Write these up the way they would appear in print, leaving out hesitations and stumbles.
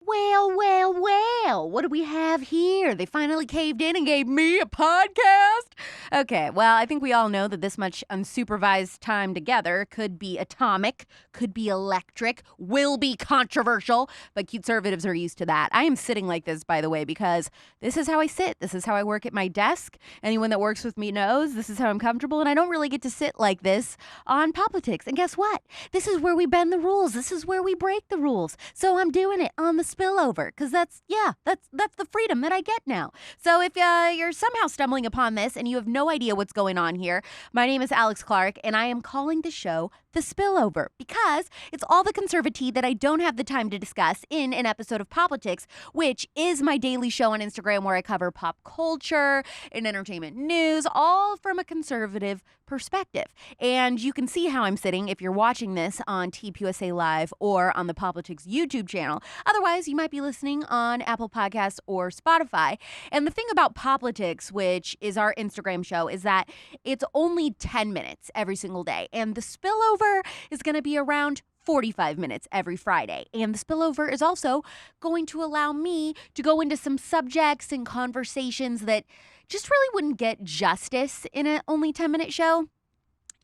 Well, what do we have here? They finally caved in and gave me a podcast? Okay, well, I think we all know that this much unsupervised time together could be atomic, could be electric, will be controversial, but conservatives are used to that. I am sitting like this, by the way, because this is how I sit. This is how I work at my desk. Anyone that works with me knows this is how I'm comfortable, and I don't really get to sit like this on politics. And guess what? This is where we bend the rules. This is where we break the rules. So I'm doing it on the spillover because that's the freedom that I get now. So if you're somehow stumbling upon this and you have no idea what's going on here, my name is Alex Clark and I am calling the show The Spillover because it's all the conservatea that I don't have the time to discuss in an episode of Politics, which is my daily show on Instagram where I cover pop culture and entertainment news, all from a conservative perspective. And you can see how I'm sitting if you're watching this on TPUSA Live or on the Politics YouTube channel. Otherwise, you might be listening on Apple Podcasts or Spotify. And the thing about Politics, which is our Instagram show, is that it's only 10 minutes every single day. And the spillover is going to be around 45 minutes every Friday. And the spillover is also going to allow me to go into some subjects and conversations that just really wouldn't get justice in an only 10-minute show.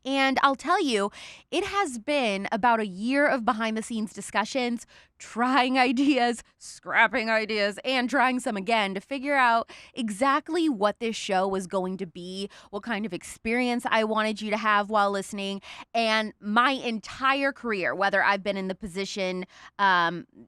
And I'll tell you, it has been about a year of behind-the-scenes discussions, trying ideas, scrapping ideas, and trying some again to figure out exactly what this show was going to be, what kind of experience I wanted you to have while listening. And my entire career, whether I've been in the position,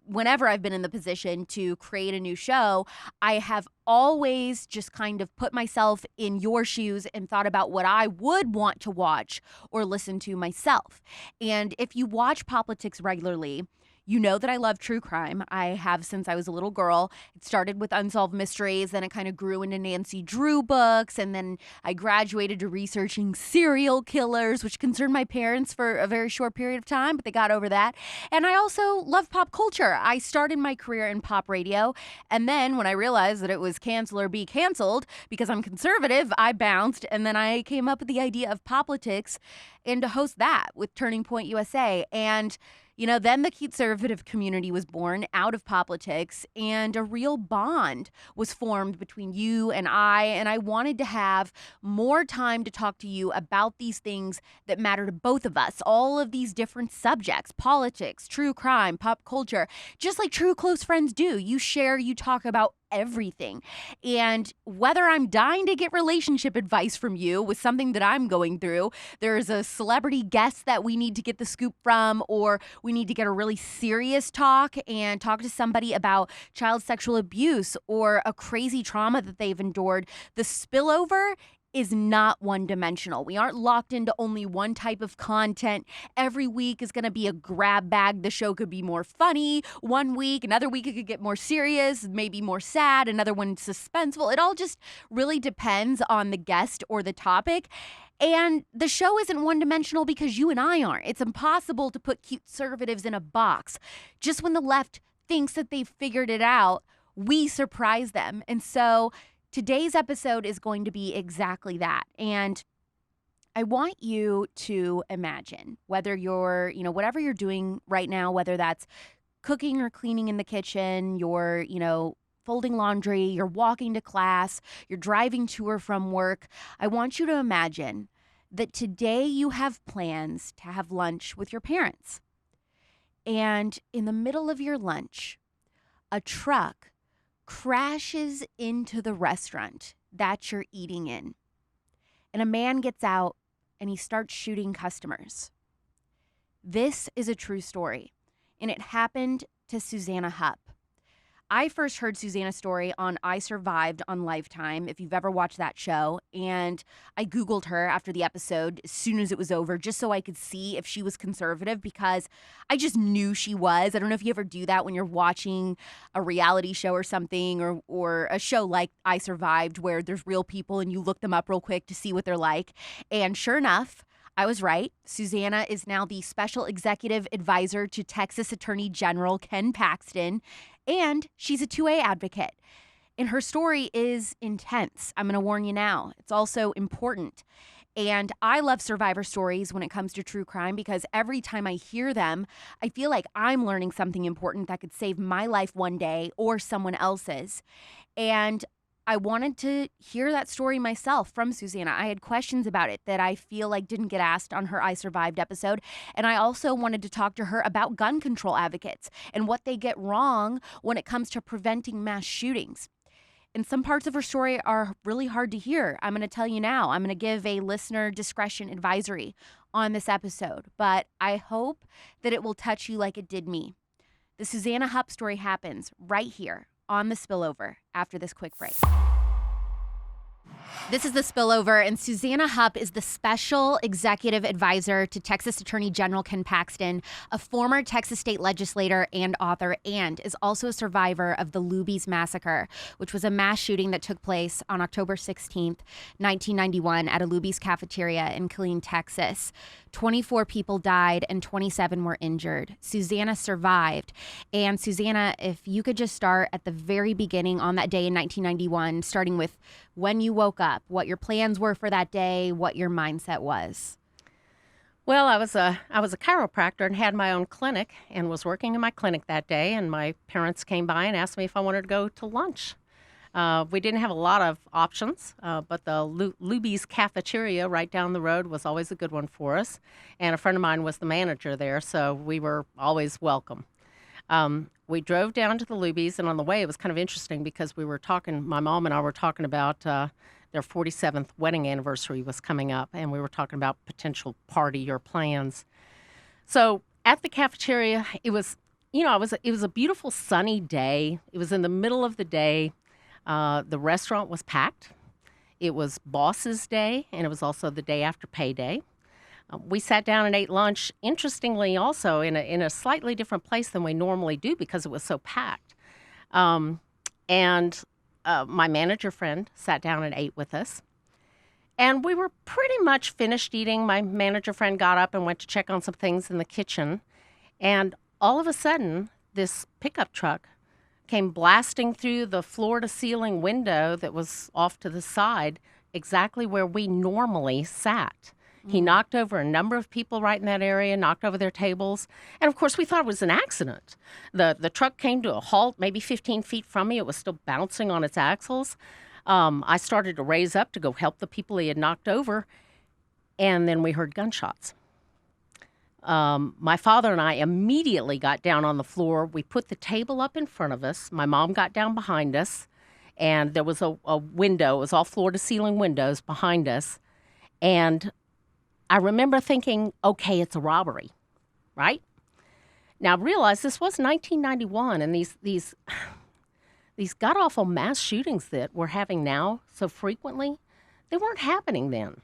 whenever I've been in the position to create a new show, I have always just kind of put myself in your shoes and thought about what I would want to watch or listen to myself. And if you watch Politics regularly, you know that I love true crime. I have since I was a little girl. It started with Unsolved Mysteries, then it kind of grew into Nancy Drew books, and then I graduated to researching serial killers, which concerned my parents for a very short period of time, but they got over that. And I also love pop culture. I started my career in pop radio, and then when I realized that it was cancel or be canceled, because I'm conservative, I bounced, and then I came up with the idea of Politics and to host that with Turning Point USA. And then the conservative community was born out of Politics, and a real bond was formed between you and I wanted to have more time to talk to you about these things that matter to both of us, all of these different subjects, politics, true crime, pop culture, just like true close friends do. You share, you talk about everything. And whether I'm dying to get relationship advice from you with something that I'm going through, there's a celebrity guest that we need to get the scoop from, or we need to get a really serious talk and talk to somebody about child sexual abuse or a crazy trauma that they've endured, the spillover is not one-dimensional. We aren't locked into only one type of content. Every week is going to be a grab bag. The show could be more funny one week. Another week it could get more serious, maybe more sad. Another one suspenseful. It all just really depends on the guest or the topic. And the show isn't one-dimensional because you and I aren't. It's impossible to put conservatives in a box. Just when the left thinks that they've figured it out, we surprise them. And so today's episode is going to be exactly that. And I want you to imagine whether you're, whatever you're doing right now, whether that's cooking or cleaning in the kitchen, you're, folding laundry, you're walking to class, you're driving to or from work. I want you to imagine that today you have plans to have lunch with your parents. And in the middle of your lunch, a truck crashes into the restaurant that you're eating in. And a man gets out and he starts shooting customers. This is a true story, and it happened to Suzanna Hupp. I first heard Suzanna's story on I Survived on Lifetime, if you've ever watched that show, and I Googled her after the episode as soon as it was over just so I could see if she was conservative because I just knew she was. I don't know if you ever do that when you're watching a reality show or something or a show like I Survived where there's real people and you look them up real quick to see what they're like. And sure enough, I was right. Suzanna is now the special executive advisor to Texas Attorney General Ken Paxton, and she's a 2A advocate. And her story is intense. I'm going to warn you now. It's also important. And I love survivor stories when it comes to true crime because every time I hear them, I feel like I'm learning something important that could save my life one day or someone else's. And I wanted to hear that story myself from Suzanna. I had questions about it that I feel like didn't get asked on her I Survived episode. And I also wanted to talk to her about gun control advocates and what they get wrong when it comes to preventing mass shootings. And some parts of her story are really hard to hear. I'm going to tell you now. I'm going to give a listener discretion advisory on this episode, but I hope that it will touch you like it did me. The Suzanna Hupp story happens right here on The Spillover after this quick break. This is The Spillover, and Suzanna Hupp is the special executive advisor to Texas Attorney General Ken Paxton, a former Texas state legislator and author, and is also a survivor of the Luby's Massacre, which was a mass shooting that took place on October 16th, 1991 at a Luby's cafeteria in Killeen, Texas. 24 people died and 27 were injured. Suzanna survived. And Suzanna, if you could just start at the very beginning on that day in 1991, starting with when you woke up, what your plans were for that day, what your mindset was. Well, I was a chiropractor and had my own clinic and was working in my clinic that day, and my parents came by and asked me if I wanted to go to lunch. We didn't have a lot of options, but the Luby's cafeteria right down the road was always a good one for us. And a friend of mine was the manager there, so we were always welcome. We drove down to the Luby's, and on the way it was kind of interesting because my mom and I were talking about their 47th wedding anniversary was coming up, and we were talking about potential party or plans. So at the cafeteria, it was a beautiful sunny day. It was in the middle of the day. The restaurant was packed. It was boss's day, and it was also the day after payday. We sat down and ate lunch, interestingly also, in a slightly different place than we normally do because it was so packed. And my manager friend sat down and ate with us. And we were pretty much finished eating. My manager friend got up and went to check on some things in the kitchen. And all of a sudden, this pickup truck came blasting through the floor-to-ceiling window that was off to the side, exactly where we normally sat. He knocked over a number of people right in that area, knocked over their tables. And, of course, we thought it was an accident. The truck came to a halt maybe 15 feet from me. It was still bouncing on its axles. I started to raise up to go help the people he had knocked over, and then we heard gunshots. My father and I immediately got down on the floor. We put the table up in front of us. My mom got down behind us, and there was a window. It was all floor-to-ceiling windows behind us. And I remember thinking, okay, it's a robbery, right? Now, I realized this was 1991, and these god-awful mass shootings that we're having now so frequently, they weren't happening then.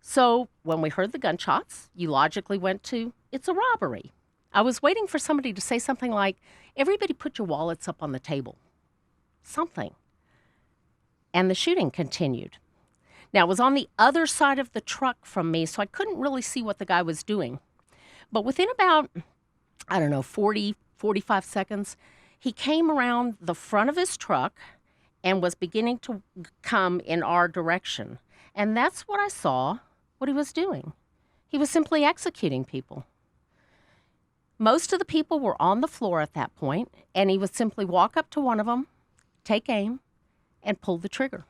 So when we heard the gunshots, you logically went to, it's a robbery. I was waiting for somebody to say something like, everybody put your wallets up on the table. Something. And the shooting continued. Now, it was on the other side of the truck from me, so I couldn't really see what the guy was doing. But within about, 40, 45 seconds, he came around the front of his truck and was beginning to come in our direction. And that's what I saw, what he was doing. He was simply executing people. Most of the people were on the floor at that point, and he would simply walk up to one of them, take aim, and pull the trigger.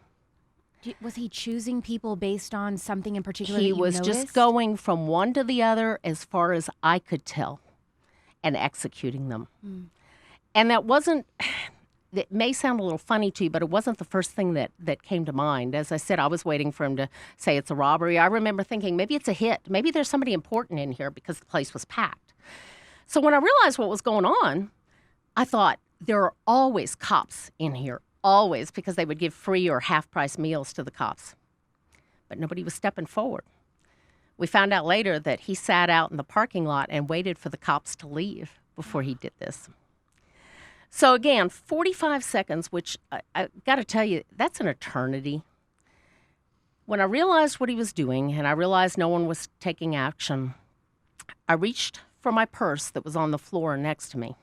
Was he choosing people based on something in particular He that you was noticed? just going from one to the other as far as I could tell and executing them. And that wasn't, it may sound a little funny to you, but it wasn't the first thing that came to mind. As I said, I was waiting for him to say it's a robbery. I remember thinking maybe it's a hit. Maybe there's somebody important in here because the place was packed. So when I realized what was going on, I thought there are always cops in here. Always, because they would give free or half-price meals to the cops. But nobody was stepping forward. We found out later that he sat out in the parking lot and waited for the cops to leave before he did this. So again, 45 seconds, which I got to tell you, that's an eternity. When I realized what he was doing and I realized no one was taking action, I reached for my purse that was on the floor next to me.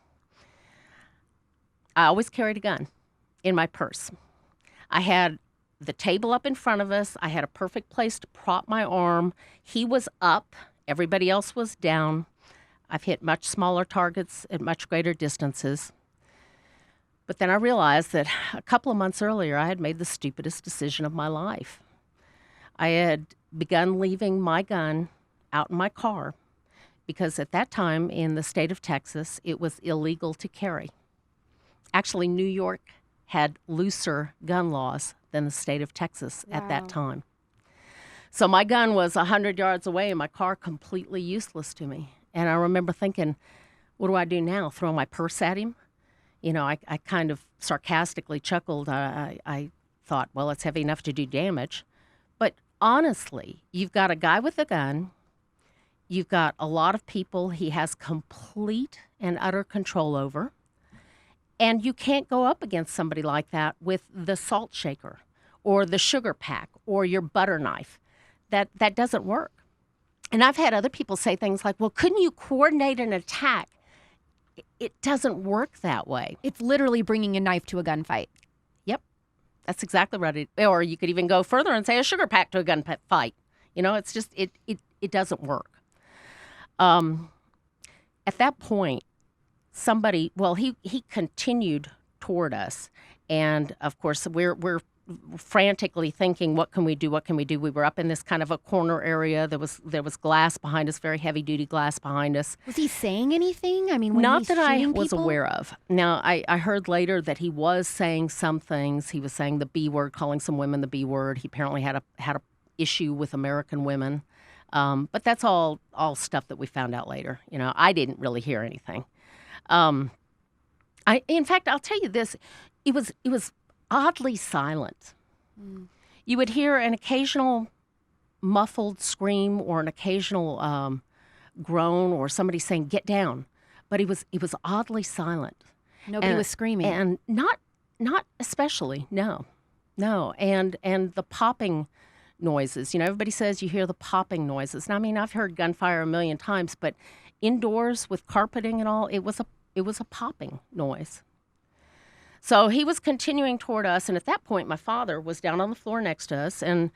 I always carried a gun in my purse. I had the table up in front of us. I had a perfect place to prop my arm. He was up. Everybody else was down. I've hit much smaller targets at much greater distances. But then I realized that a couple of months earlier, I had made the stupidest decision of my life. I had begun leaving my gun out in my car because at that time in the state of Texas, it was illegal to carry. Actually, New York had looser gun laws than the state of Texas at that time. So my gun was 100 yards away and my car completely useless to me. And I remember thinking, what do I do now? Throw my purse at him? You know, I kind of sarcastically chuckled. I thought, well, it's heavy enough to do damage. But honestly, you've got a guy with a gun. You've got a lot of people he has complete and utter control over. And you can't go up against somebody like that with the salt shaker or the sugar pack or your butter knife. That doesn't work. And I've had other people say things like, well, couldn't you coordinate an attack? It doesn't work that way. It's literally bringing a knife to a gunfight. Yep, that's exactly right. Or you could even go further and say a sugar pack to a gunfight. You know, it's just, it doesn't work. At that point, somebody, well, he continued toward us. And of course, we're frantically thinking, what can we do? What can we do? We were up in this kind of a corner area. There was glass behind us, very heavy duty glass behind us. Was he saying anything? I mean, when not he's that I was people? aware of. Now, I heard later that he was saying some things. He was saying the B word, calling some women the B word. He apparently had a issue with American women. But that's all stuff that we found out later. You know, I didn't really hear anything. In fact, I'll tell you this: it was oddly silent. You would hear an occasional muffled scream or an occasional groan or somebody saying "get down," but it was oddly silent. Nobody was screaming, and not especially. No, and the popping noises. You know, everybody says you hear the popping noises. Now, I mean, I've heard gunfire a million times, but indoors with carpeting and all, it was a popping noise. So he was continuing toward us, and at that point, my father was down on the floor next to us, and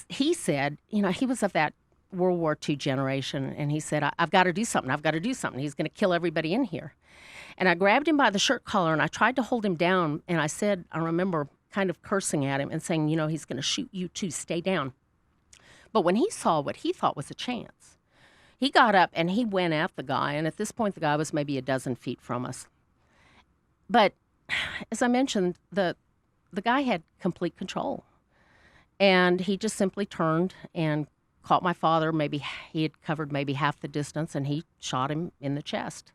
he said, you know, he was of that World War II generation, and he said, I've got to do something. I've got to do something. He's going to kill everybody in here. And I grabbed him by the shirt collar, and I tried to hold him down, and I said, I remember kind of cursing at him and saying, you know, he's going to shoot you too. Stay down. But when he saw what he thought was a chance, he got up and he went at the guy, and at this point, the guy was maybe a dozen feet from us. But as I mentioned, the guy had complete control. And he just simply turned and caught my father. Maybe he had covered maybe half the distance, and he shot him in the chest.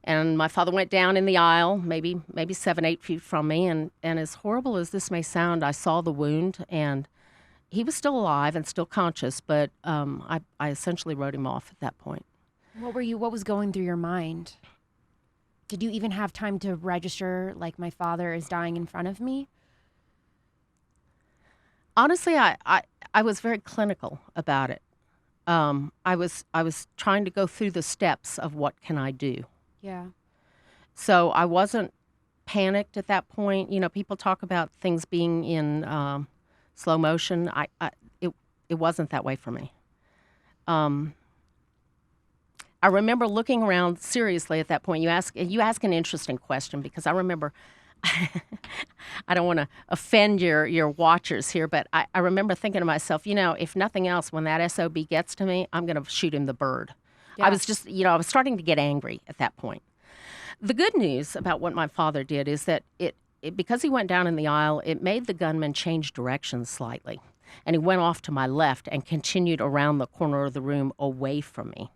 And my father went down in the aisle, maybe 7-8 feet from me. And as horrible as this may sound, I saw the wound, and he was still alive and still conscious, but I essentially wrote him off at that point. What was going through your mind? Did you even have time to register, like, my father is dying in front of me? Honestly, I was very clinical about it. I was trying to go through the steps of what can I do. Yeah. So I wasn't panicked at that point. You know, people talk about things being in slow motion. It wasn't that way for me. I remember looking around seriously at that point. You ask an interesting question, because I remember, I don't want to offend your watchers here, but I remember thinking to myself, you know, if nothing else, when that SOB gets to me, I'm going to shoot him the bird. Yeah. I was just, you know, I was starting to get angry at that point. The good news about what my father did is that it because he went down in the aisle, it made the gunman change directions slightly. And he went off to my left and continued around the corner of the room away from me.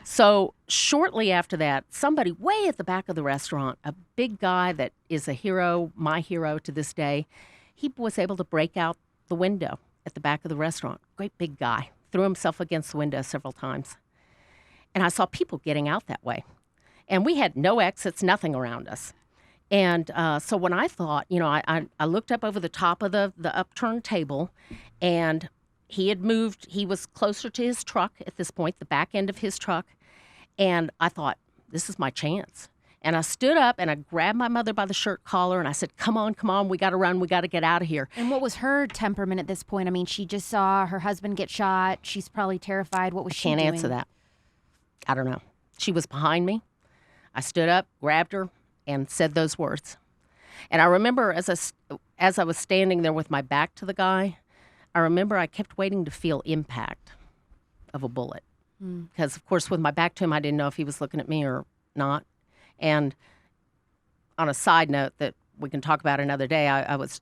So shortly after that, somebody way at the back of the restaurant, a big guy that is a hero, my hero to this day, he was able to break out the window at the back of the restaurant. Great big guy. Threw himself against the window several times. And I saw people getting out that way. And we had no exits, nothing around us. And so when I thought, you know, I looked up over the top of the upturned table, and he had moved. He was closer to his truck at this point, the back end of his truck. And I thought, this is my chance. And I stood up and I grabbed my mother by the shirt collar and I said, come on, we got to run, we got to get out of here. And what was her temperament at this point? I mean, she just saw her husband get shot. She's probably terrified. What was she doing? Can't answer that. I don't know. She was behind me. I stood up, grabbed her, and said those words. And I remember as I was standing there with my back to the guy, I remember I kept waiting to feel impact of a bullet. Because, of course, with my back to him, I didn't know if he was looking at me or not. And on a side note that we can talk about another day, I was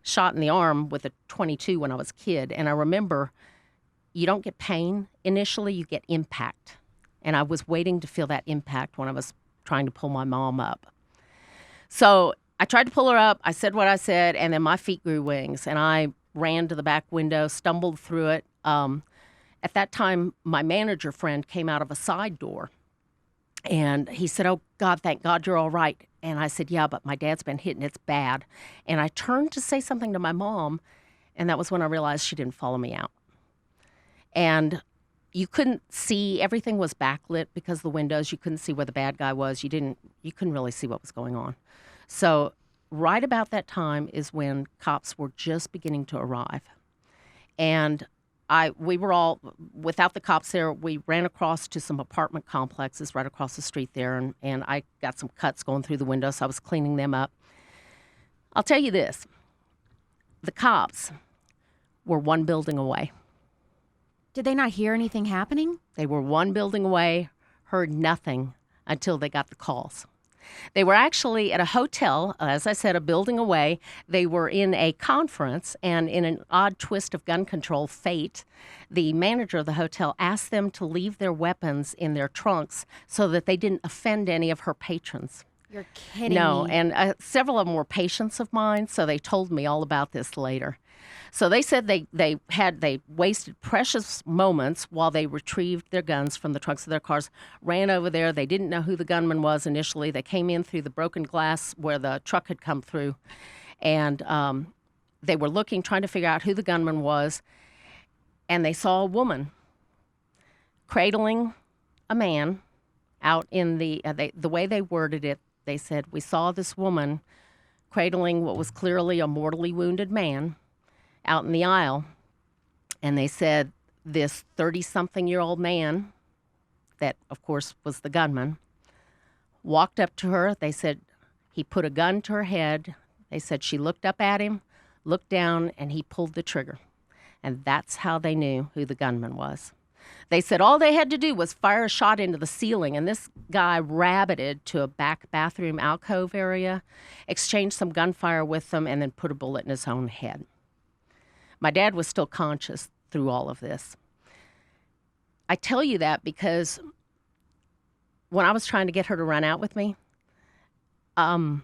shot in the arm with a .22 when I was a kid. And I remember you don't get pain initially, you get impact. And I was waiting to feel that impact when I was trying to pull my mom up. So I tried to pull her up. I said what I said, and then my feet grew wings. And I ran to the back window, stumbled through it. At that time, my manager friend came out of a side door. And he said, oh, God, thank God you're all right. And I said, yeah, but my dad's been hit and it's bad. And I turned to say something to my mom, and that was when I realized she didn't follow me out. And you couldn't see, everything was backlit because of the windows. You couldn't see where the bad guy was. You couldn't really see what was going on. So right about that time is when cops were just beginning to arrive. And we were all, without the cops there, we ran across to some apartment complexes right across the street there, and I got some cuts going through the window, so I was cleaning them up. I'll tell you this. The cops were one building away. Did they not hear anything happening? They were one building away, heard nothing until they got the calls. They were actually at a hotel, as I said, a building away. They were in a conference, and in an odd twist of gun control fate, the manager of the hotel asked them to leave their weapons in their trunks so that they didn't offend any of her patrons. You're kidding No, me. and several of them were patients of mine, so they told me all about this later. So they said they wasted precious moments while they retrieved their guns from the trunks of their cars, ran over there. They didn't know who the gunman was initially. They came in through the broken glass where the truck had come through, and they were looking, trying to figure out who the gunman was, and they saw a woman cradling a man out in the way they worded it. They said, we saw this woman cradling what was clearly a mortally wounded man out in the aisle. And they said this 30-something-year-old man, that, of course, was the gunman, walked up to her. They said he put a gun to her head. They said she looked up at him, looked down, and he pulled the trigger. And that's how they knew who the gunman was. They said all they had to do was fire a shot into the ceiling, and this guy rabbited to a back bathroom alcove area, exchanged some gunfire with them, and then put a bullet in his own head. My dad was still conscious through all of this. I tell you that because when I was trying to get her to run out with me, I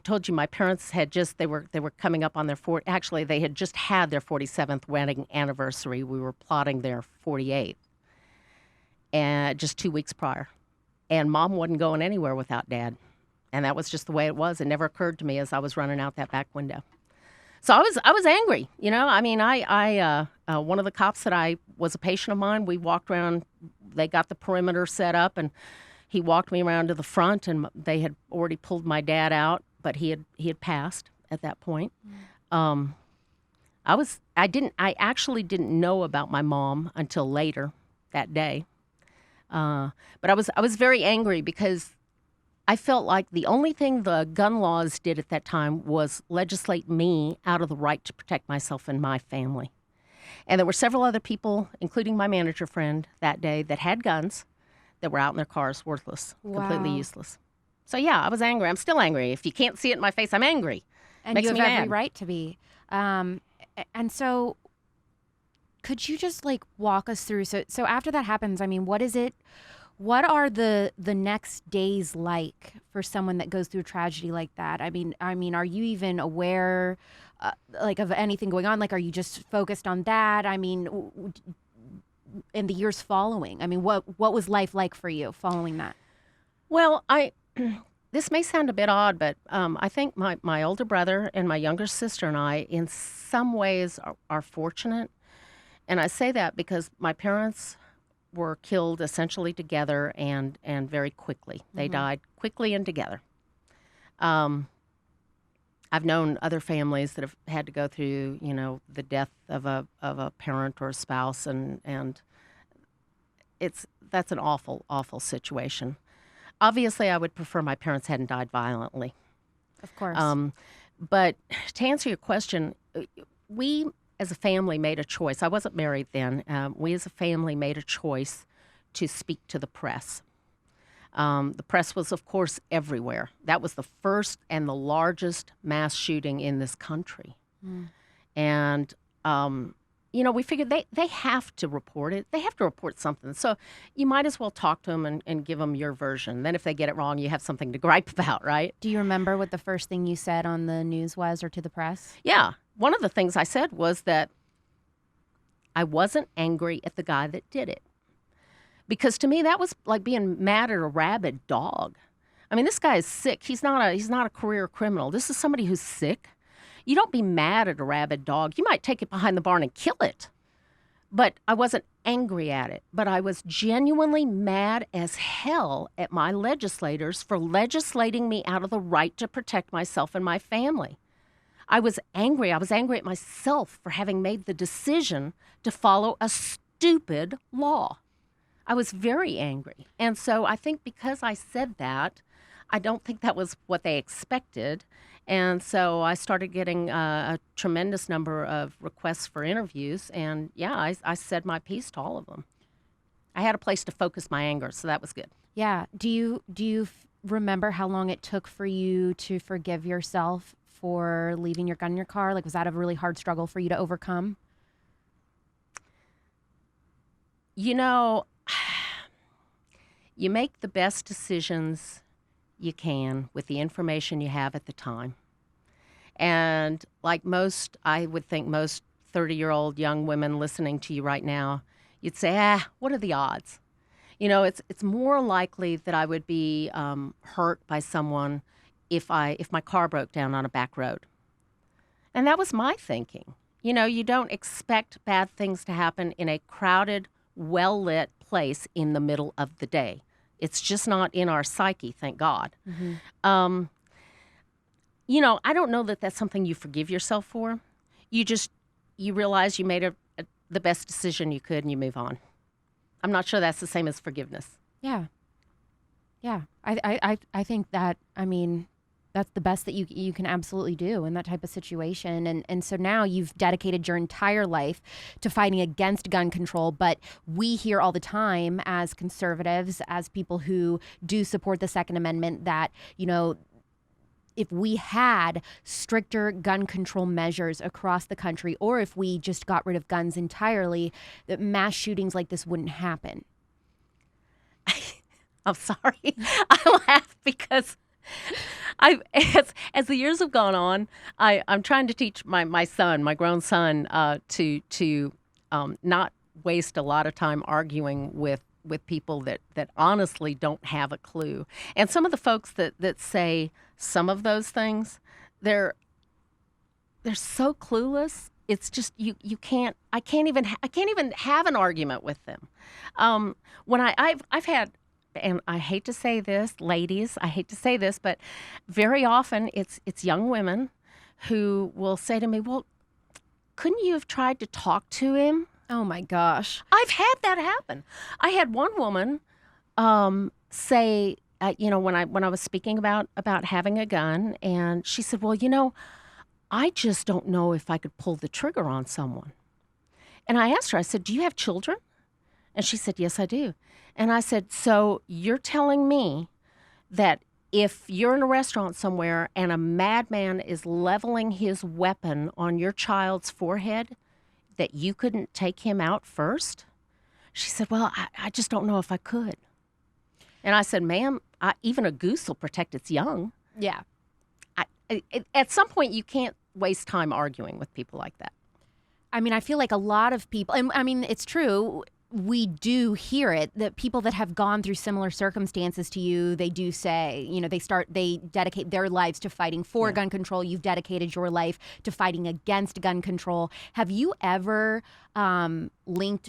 told you my parents had they were coming up on their actually they had just had their 47th wedding anniversary. We were plotting their 48th, and just 2 weeks prior. And Mom wasn't going anywhere without Dad. And that was just the way it was. It never occurred to me as I was running out that back window. So I was angry, you know. I mean, one of the cops that I was a patient of mine, we walked around, they got the perimeter set up, and he walked me around to the front, and they had already pulled my dad out, but he had passed at that point. I actually didn't know about my mom until later that day. But I was very angry because I felt like the only thing the gun laws did at that time was legislate me out of the right to protect myself and my family. And there were several other people, including my manager friend that day, that had guns that were out in their cars, worthless, completely useless. So yeah, I was angry. I'm still angry. If you can't see it in my face, I'm angry. And Makes you me have every mad. right to be. And so could you just like walk us through, so after that happens, I mean, what are the next days like for someone that goes through a tragedy like that? I mean, are you even aware like of anything going on? Like, are you just focused on that? I mean, in the years following, I mean, what was life like for you following that? Well, this may sound a bit odd, but I think my older brother and my younger sister and I, in some ways, are fortunate. And I say that because my parents were killed essentially together and very quickly. They died quickly and together. I've known other families that have had to go through, the death of a parent or a spouse, and that's an awful, awful situation. Obviously, I would prefer my parents hadn't died violently. Of course. But to answer your question, we as a family made a choice. I wasn't married then. We as a family made a choice to speak to the press. The press was, of course, everywhere. That was the first and the largest mass shooting in this country. And, we figured they have to report it. They have to report something. So you might as well talk to them and give them your version. Then if they get it wrong, you have something to gripe about, right? Do you remember what the first thing you said on the news was, or to the press? Yeah. One of the things I said was that I wasn't angry at the guy that did it. Because to me, that was like being mad at a rabid dog. I mean, this guy is sick. He's not a career criminal. This is somebody who's sick. You don't be mad at a rabid dog. You might take it behind the barn and kill it. But I wasn't angry at it. But I was genuinely mad as hell at my legislators for legislating me out of the right to protect myself and my family. I was angry. I was angry at myself for having made the decision to follow a stupid law. I was very angry. And so I think because I said that, I don't think that was what they expected. And so I started getting a tremendous number of requests for interviews. And yeah, I said my piece to all of them. I had a place to focus my anger, so that was good. Yeah. Do you remember how long it took for you to forgive yourself for leaving your gun in your car? Like, was that a really hard struggle for you to overcome? You make the best decisions you can with the information you have at the time. And like I would think most 30-year-old young women listening to you right now, you'd say, what are the odds? It's more likely that I would be hurt by someone if my car broke down on a back road. And that was my thinking. You don't expect bad things to happen in a crowded, well-lit place in the middle of the day. It's just not in our psyche, thank God. I don't know that that's something you forgive yourself for. You realize you made the best decision you could and you move on. I'm not sure that's the same as forgiveness. Yeah. I think that, that's the best that you can absolutely do in that type of situation. And so now you've dedicated your entire life to fighting against gun control. But we hear all the time as conservatives, as people who do support the Second Amendment, that, if we had stricter gun control measures across the country, or if we just got rid of guns entirely, that mass shootings like this wouldn't happen. I'm sorry. I laugh because as the years have gone on, I'm trying to teach my son, my grown son, to not waste a lot of time arguing with people that honestly don't have a clue. And some of the folks that say some of those things, they're so clueless. It's just you can't. I can't even have an argument with them. When I've had. And I hate to say this, ladies, but very often it's young women who will say to me, well, couldn't you have tried to talk to him? Oh, my gosh. I've had that happen. I had one woman say, when I was speaking about having a gun, and she said, well, I just don't know if I could pull the trigger on someone. And I asked her, I said, do you have children? And she said, yes, I do. And I said, so you're telling me that if you're in a restaurant somewhere and a madman is leveling his weapon on your child's forehead, that you couldn't take him out first? She said, well, I just don't know if I could. And I said, ma'am, even a goose will protect its young. Yeah. At some point, you can't waste time arguing with people like that. I feel like a lot of people, and it's true, we do hear it, that people that have gone through similar circumstances to you, they do say, they dedicate their lives to fighting for gun control. You've dedicated your life to fighting against gun control. Have you ever linked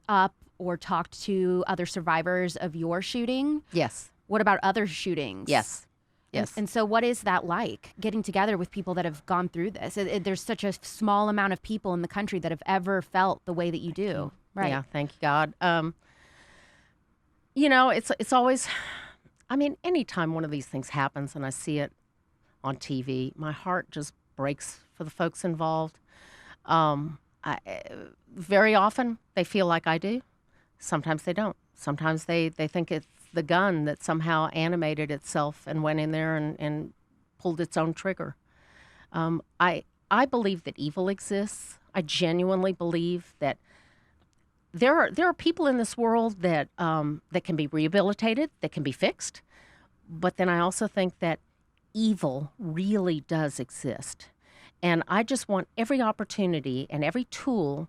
up or talked to other survivors of your shooting? Yes. What about other shootings? Yes. Yes. And so what is that like, getting together with people that have gone through this? There's such a small amount of people in the country that have ever felt the way that you do. Right. Yeah, thank you, God. It's always, anytime one of these things happens and I see it on TV, my heart just breaks for the folks involved. Very often they feel like I do. Sometimes they don't. Sometimes they think it's the gun that somehow animated itself and went in there and pulled its own trigger. I believe that evil exists. I genuinely believe that there are people in this world that can be rehabilitated, that can be fixed. But then I also think that evil really does exist. And I just want every opportunity and every tool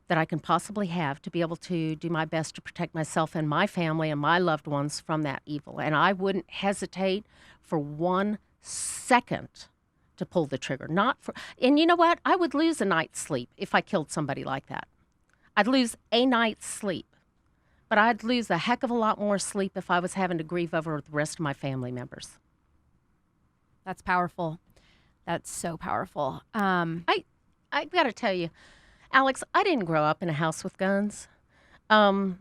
that I can possibly have to be able to do my best to protect myself and my family and my loved ones from that evil. And I wouldn't hesitate for 1 second to pull the trigger. And you know what? I would lose a night's sleep if I killed somebody like that. I'd lose a night's sleep. But I'd lose a heck of a lot more sleep if I was having to grieve over the rest of my family members. That's powerful. That's so powerful. I got to tell you, Alex, I didn't grow up in a house with guns. I'm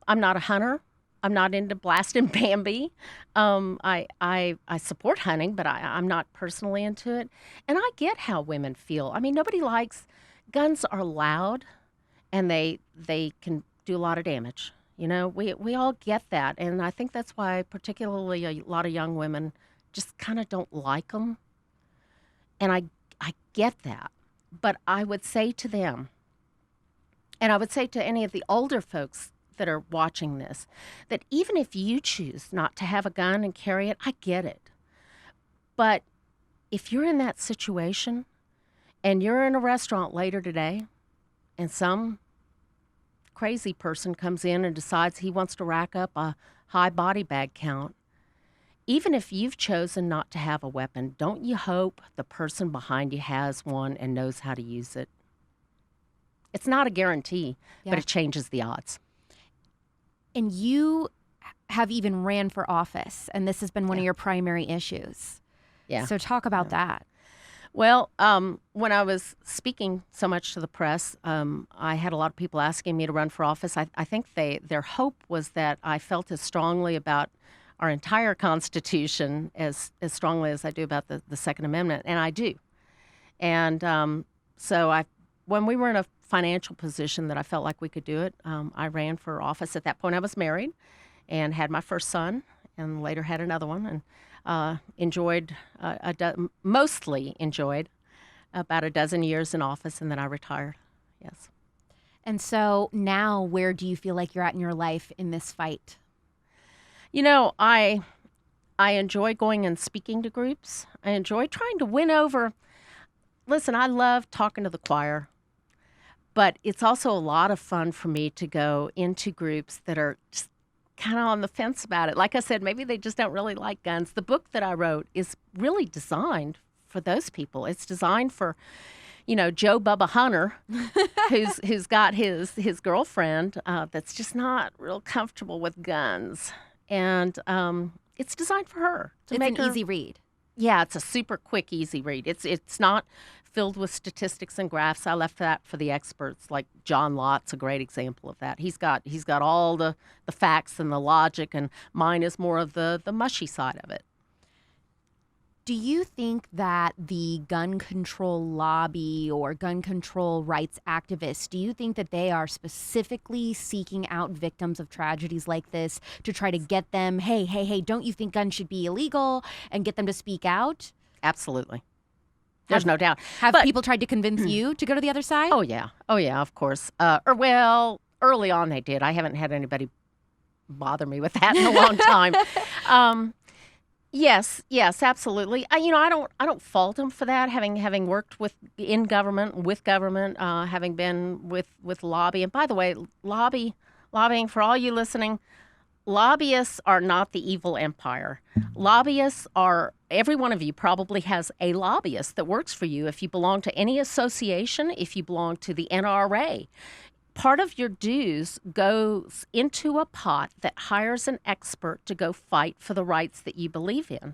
not a hunter. I'm not into blasting Bambi. I support hunting, but I'm not personally into it. And I get how women feel. Nobody likes guns. Are loud, and they can do a lot of damage. We all get that, and I think that's why particularly a lot of young women just kind of don't like them. And I get that. But I would say to them, and I would say to any of the older folks that are watching this, that even if you choose not to have a gun and carry it, I get it. But if you're in that situation and you're in a restaurant later today and some crazy person comes in and decides he wants to rack up a high body bag count, even if you've chosen not to have a weapon, don't you hope the person behind you has one and knows how to use it? It's not a guarantee, but it changes the odds. And you have even ran for office, and this has been one of your primary issues. Yeah. So talk about that. Well, when I was speaking so much to the press, I had a lot of people asking me to run for office. I think their hope was that I felt as strongly about our entire Constitution as strongly as I do about the Second Amendment, and I do. And so when we were in a financial position that I felt like we could do it, I ran for office. At that point, I was married and had my first son, and later had another one, and mostly enjoyed about a dozen years in office, and then I retired. Yes. And so now, where do you feel like you're at in your life in this fight? I enjoy going and speaking to groups. I enjoy trying to win over. Listen, I love talking to the choir, but it's also a lot of fun for me to go into groups that are just kind of on the fence about it. Like I said, maybe they just don't really like guns. The book that I wrote is really designed for those people. It's designed for, Joe Bubba Hunter, who's got his girlfriend that's just not real comfortable with guns. And it's designed for her. It's an easy read. Yeah, it's a super quick, easy read. It's not filled with statistics and graphs. I left that for the experts, like John Lott's a great example of that. He's got all the facts and the logic, and mine is more of the mushy side of it. Do you think that the gun control lobby or gun control rights activists, do you think that they are specifically seeking out victims of tragedies like this to try to get them, hey, don't you think guns should be illegal, and get them to speak out? Absolutely. There's no doubt. Have people tried to convince you to go to the other side? Oh, yeah, of course. Early on they did. I haven't had anybody bother me with that in a long time. Yes, absolutely. I don't fault them for that. Having worked with government, having been with lobby. And by the way, lobbying for all you listening, lobbyists are not the evil empire. Lobbyists are, every one of you probably has a lobbyist that works for you. If you belong to any association, if you belong to the NRA, part of your dues goes into a pot that hires an expert to go fight for the rights that you believe in.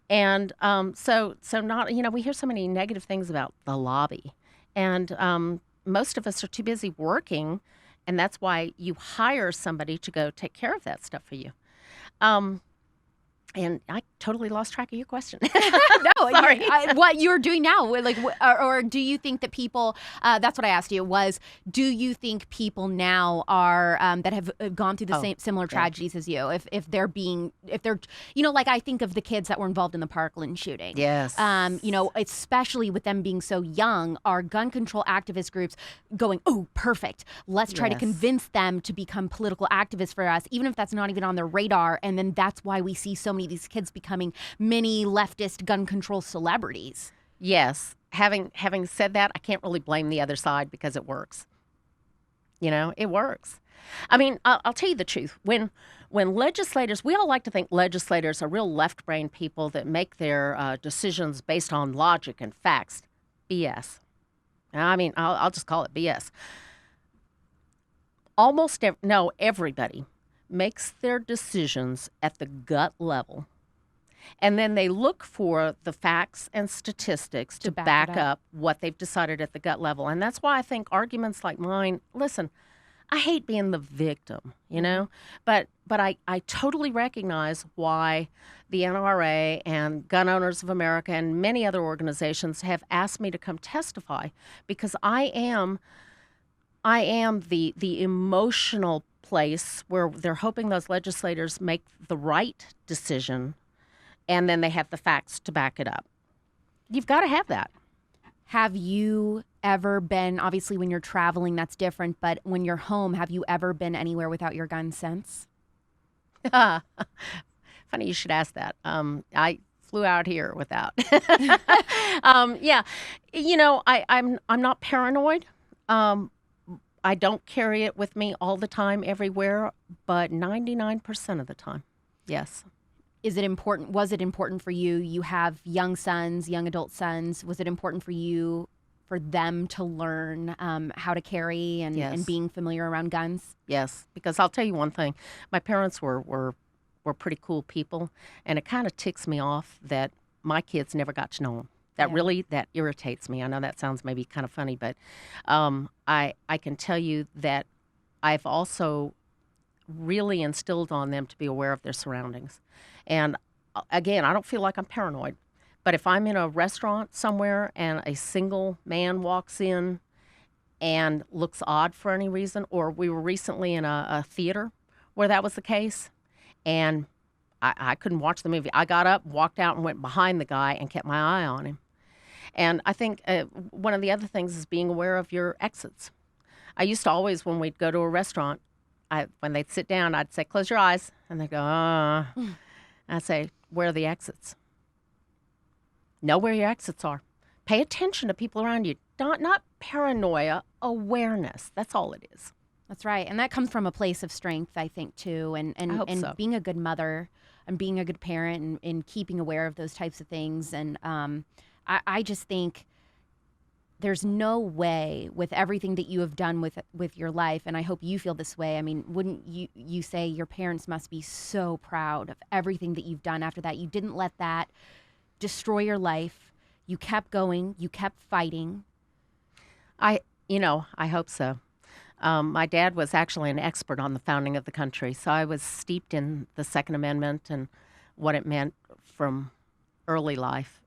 And so not, we hear so many negative things about the lobby. And most of us are too busy working, and that's why you hire somebody to go take care of that stuff for you. And I totally lost track of your question. No, Sorry. What you're doing now, like, or do you think that people? That's what I asked you. Was do you think people now are that have gone through the similar tragedies as you? If they're, like I think of the kids that were involved in the Parkland shooting. Yes. Especially with them being so young, are gun control activist groups going, oh, perfect. Let's try to convince them to become political activists for us, even if that's not even on their radar. And then that's why we see so many of these kids becoming mini leftist gun control celebrities. Yes. Having said that, I can't really blame the other side because it works. It works. I mean, I'll tell you the truth. When legislators, we all like to think legislators are real left-brain people that make their decisions based on logic and facts. BS. I mean, I'll just call it BS. Everybody makes their decisions at the gut level. And then they look for the facts and statistics to back up what they've decided at the gut level. And that's why I think arguments like mine, listen, I hate being the victim, but I totally recognize why the NRA and Gun Owners of America and many other organizations have asked me to come testify, because I am the emotional place where they're hoping those legislators make the right decision, and then they have the facts to back it up. You've got to have that. Have you ever been, obviously when you're traveling, that's different, but when you're home, have you ever been anywhere without your gun since? Funny you should ask that. I flew out here without. Yeah. I'm not paranoid. I don't carry it with me all the time, everywhere, but 99% of the time, yes. Was it important for you? You have young sons, young adult sons. Was it important for them to learn how to carry and being familiar around guns? Yes, because I'll tell you one thing. My parents were pretty cool people, and it kind of ticks me off that my kids never got to know them. That irritates me. I know that sounds maybe kind of funny, but I can tell you that I've also really instilled on them to be aware of their surroundings. And again, I don't feel like I'm paranoid, but if I'm in a restaurant somewhere and a single man walks in and looks odd for any reason, or we were recently in a theater where that was the case, and I couldn't watch the movie. I got up, walked out, and went behind the guy and kept my eye on him. And I think one of the other things is being aware of your exits. I used to always, when we'd go to a restaurant, when they'd sit down, I'd say, close your eyes. And they'd go, I'd say, where are the exits? Know where your exits are. Pay attention to people around you. Not paranoia, awareness. That's all it is. That's right. And that comes from a place of strength, I think, too. And so. Being a good mother and being a good parent and keeping aware of those types of things. And I just think there's no way, with everything that you have done with your life, and I hope you feel this way. I mean, wouldn't you say your parents must be so proud of everything that you've done after that? You didn't let that destroy your life. You kept going. You kept fighting. I hope so. My dad was actually an expert on the founding of the country, so I was steeped in the Second Amendment and what it meant from early life.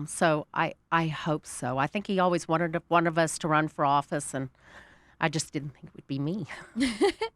So I hope so. I think he always wanted one of us to run for office, and I just didn't think it would be me.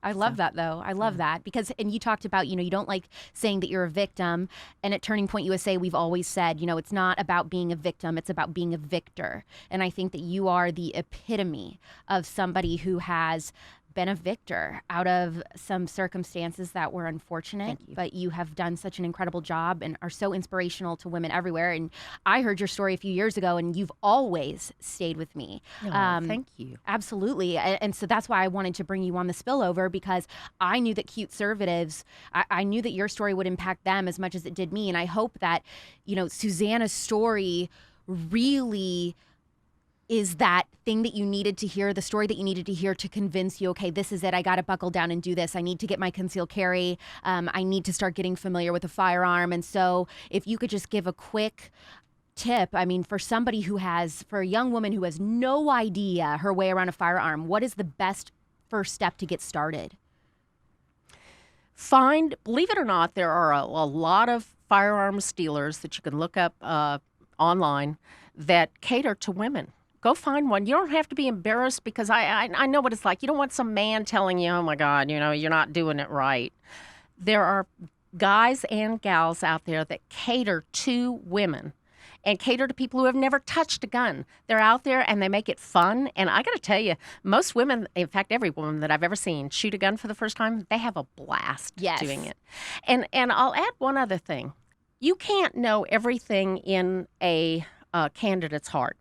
I love that, though. I love that because, and you talked about, you don't like saying that you're a victim. And at Turning Point USA, we've always said, it's not about being a victim, it's about being a victor. And I think that you are the epitome of somebody who has been a victor out of some circumstances that were unfortunate, but you have done such an incredible job and are so inspirational to women everywhere. And I heard your story a few years ago, and you've always stayed with me. Thank you. Absolutely. And so that's why I wanted to bring you on the Spillover, because I knew that Cute-servatives, I knew that your story would impact them as much as it did me. And I hope that, Suzanna's story really is that thing that you needed to hear, the story that you needed to hear to convince you, okay, this is it. I got to buckle down and do this. I need to get my concealed carry. I need to start getting familiar with a firearm. And so if you could just give a quick tip, I mean, for a young woman who has no idea her way around a firearm, what is the best first step to get started? Believe it or not, there are a lot of firearms dealers that you can look up online that cater to women. Go find one. You don't have to be embarrassed, because I know what it's like. You don't want some man telling you, oh my God, you're not doing it right. There are guys and gals out there that cater to women and cater to people who have never touched a gun. They're out there and they make it fun. And I got to tell you, most women, in fact, every woman that I've ever seen shoot a gun for the first time, they have a blast doing it. And I'll add one other thing. You can't know everything in a candidate's heart.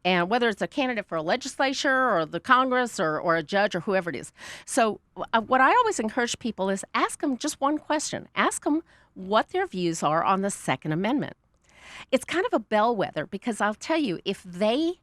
And whether it's a candidate for a legislature or the Congress or a judge or whoever it is. So what I always encourage people is ask them just one question. Ask them what their views are on the Second Amendment. It's kind of a bellwether, because I'll tell you, if they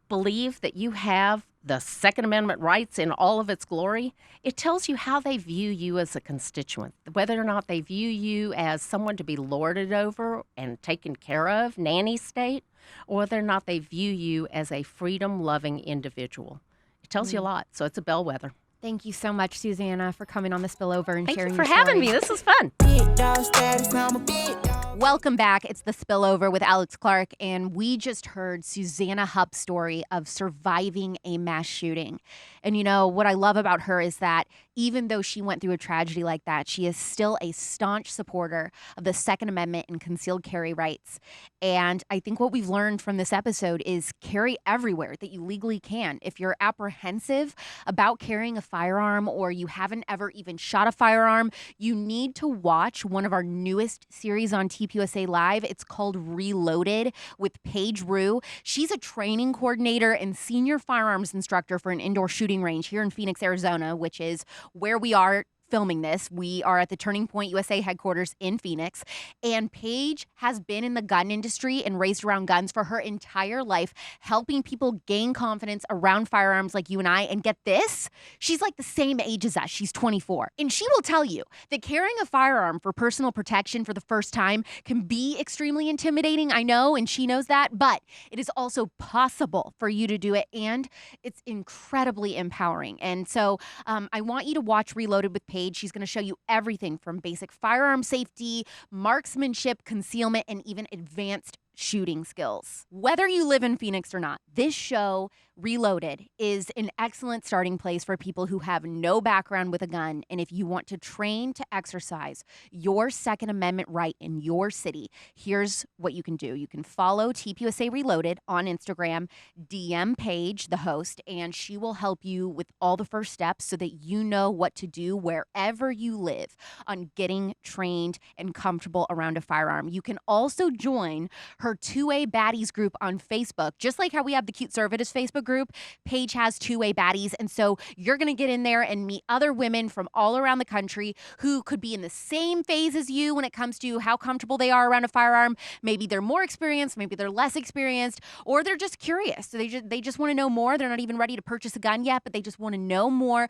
believe that you have the Second Amendment rights in all of its glory, it tells you how they view you as a constituent, whether or not they view you as someone to be lorded over and taken care of, nanny state, or whether or not they view you as a freedom-loving individual. It tells you a lot, so it's a bellwether. Thank you so much, Suzanna, for coming on the Spillover and sharing your story. Thank you for having me. This was fun. Welcome back. It's the Spillover with Alex Clark, and we just heard Suzanna Hupp's story of surviving a mass shooting. And what I love about her is that even though she went through a tragedy like that, she is still a staunch supporter of the Second Amendment and concealed carry rights. And I think what we've learned from this episode is carry everywhere that you legally can. If you're apprehensive about carrying a firearm, or you haven't ever even shot a firearm, you need to watch one of our newest series on TPUSA Live. It's called Reloaded with Paige Rue. She's a training coordinator and senior firearms instructor for an indoor shooting range here in Phoenix, Arizona, which is where we are filming this. We are at the Turning Point USA headquarters in Phoenix, and Paige has been in the gun industry and raised around guns for her entire life, helping people gain confidence around firearms like you and I. And get this, she's like the same age as us. She's 24. And she will tell you that carrying a firearm for personal protection for the first time can be extremely intimidating. I know, and she knows that, but it is also possible for you to do it, and it's incredibly empowering. And so I want you to watch Reloaded with Paige. She's going to show you everything from basic firearm safety, marksmanship, concealment, and even advanced shooting skills. Whether you live in Phoenix or not, this show, Reloaded, is an excellent starting place for people who have no background with a gun. And if you want to train to exercise your Second Amendment right in your city, here's what you can do. You can follow TPUSA Reloaded on Instagram, DM Paige, the host, and she will help you with all the first steps so that you know what to do wherever you live on getting trained and comfortable around a firearm. You can also join her 2A Baddies group on Facebook. Just like how we have the Cute Conservatives Facebook group, Paige has 2A Baddies. And so you're going to get in there and meet other women from all around the country who could be in the same phase as you when it comes to how comfortable they are around a firearm. Maybe they're more experienced, maybe they're less experienced, or they're just curious. So they just want to know more. They're not even ready to purchase a gun yet, but they just want to know more.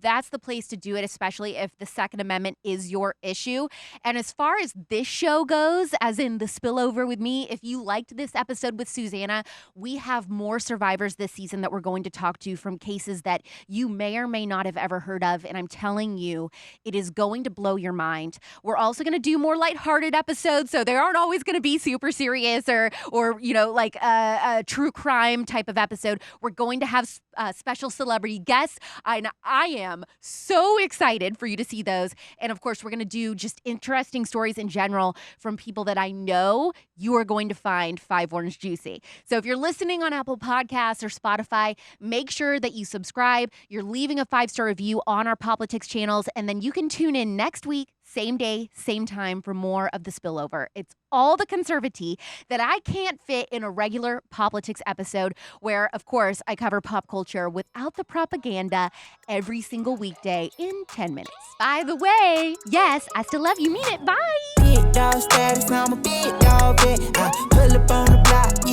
That's the place to do it, especially if the Second Amendment is your issue. And as far as this show goes, as in the Spillover with me, if you liked this episode with Suzanna, we have more survivors this season that we're going to talk to from cases that you may or may not have ever heard of. And I'm telling you, it is going to blow your mind. We're also going to do more lighthearted episodes, so they aren't always going to be super serious or like a true crime type of episode. We're going to have special celebrity guests, and I am so excited for you to see those. And of course, we're going to do just interesting stories in general from people that I know you are going to find 5 Orange Juicy. So if you're listening on Apple Podcasts or Spotify, make sure that you subscribe. You're leaving a 5-star review on our politics channels, and then you can tune in next week, same day, same time, for more of the Spillover. It's all the conservatea that I can't fit in a regular politics episode where, of course, I cover pop culture without the propaganda every single weekday in 10 minutes. By the way, yes, I still love you. Mean it. Bye. Big dog status, I'm a big dog vet. I pull up on the block,